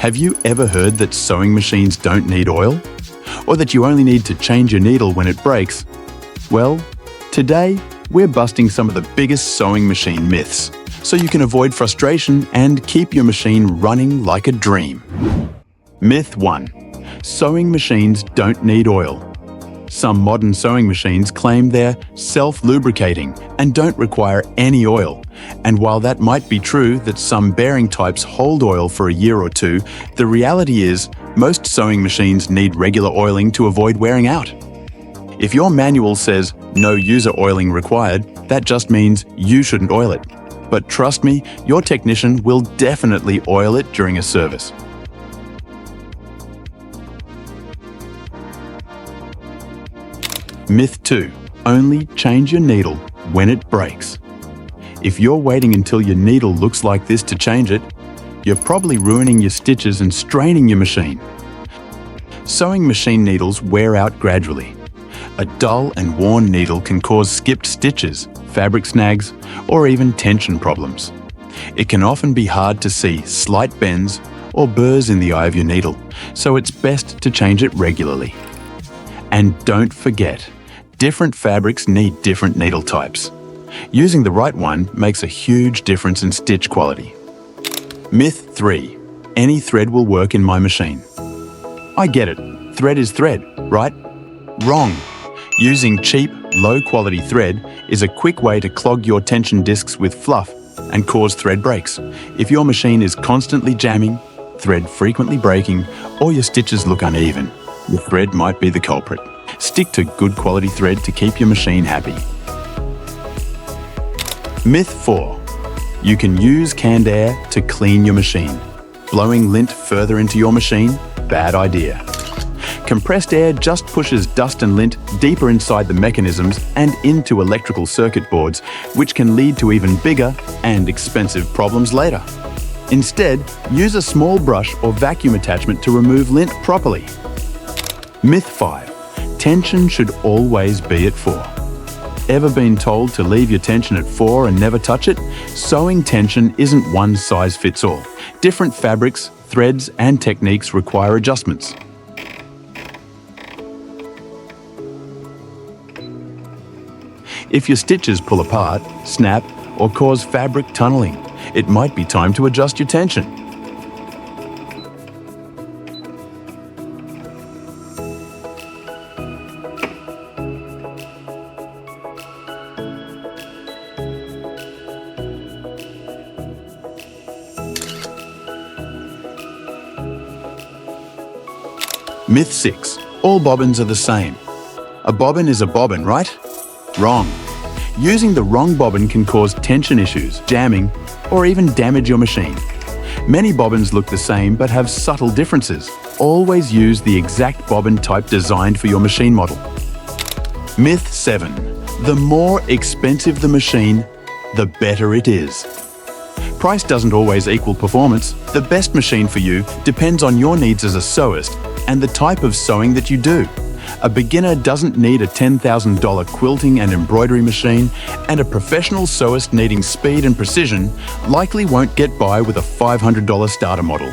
Have you ever heard that sewing machines don't need oil? Or that you only need to change your needle when it breaks? Well, today we're busting some of the biggest sewing machine myths, so you can avoid frustration and keep your machine running like a dream. Myth 1. Sewing machines don't need oil. Some modern sewing machines claim they're self-lubricating and don't require any oil. And while that might be true that some bearing types hold oil for a year or two, the reality is most sewing machines need regular oiling to avoid wearing out. If your manual says no user oiling required, that just means you shouldn't oil it. But trust me, your technician will definitely oil it during a service. Myth 2. Only change your needle when it breaks. If you're waiting until your needle looks like this to change it, you're probably ruining your stitches and straining your machine. Sewing machine needles wear out gradually. A dull and worn needle can cause skipped stitches, fabric snags, or even tension problems. It can often be hard to see slight bends or burrs in the eye of your needle, so it's best to change it regularly. And don't forget, different fabrics need different needle types. Using the right one makes a huge difference in stitch quality. Myth 3. Any thread will work in my machine. I get it, thread is thread, right? Wrong. Using cheap, low-quality thread is a quick way to clog your tension discs with fluff and cause thread breaks. If your machine is constantly jamming, thread frequently breaking, or your stitches look uneven, your thread might be the culprit. Stick to good quality thread to keep your machine happy. Myth 4. You can use canned air to clean your machine. Blowing lint further into your machine? Bad idea. Compressed air just pushes dust and lint deeper inside the mechanisms and into electrical circuit boards, which can lead to even bigger and expensive problems later. Instead, use a small brush or vacuum attachment to remove lint properly. Myth 5. Tension should always be at 4. Ever been told to leave your tension at 4 and never touch it? Sewing tension isn't one size fits all. Different fabrics, threads, and techniques require adjustments. If your stitches pull apart, snap, or cause fabric tunneling, it might be time to adjust your tension. Myth 6. All bobbins are the same. A bobbin is a bobbin, right? Wrong. Using the wrong bobbin can cause tension issues, jamming, or even damage your machine. Many bobbins look the same but have subtle differences. Always use the exact bobbin type designed for your machine model. Myth 7. The more expensive the machine, the better it is. Price doesn't always equal performance. The best machine for you depends on your needs as a sewist and the type of sewing that you do. A beginner doesn't need a $10,000 quilting and embroidery machine, and a professional sewist needing speed and precision likely won't get by with a $500 starter model.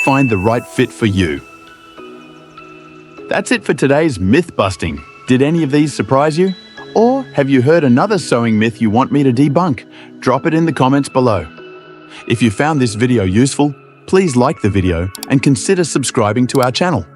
Find the right fit for you. That's it for today's myth busting. Did any of these surprise you? Or have you heard another sewing myth you want me to debunk? Drop it in the comments below. If you found this video useful, please like the video and consider subscribing to our channel.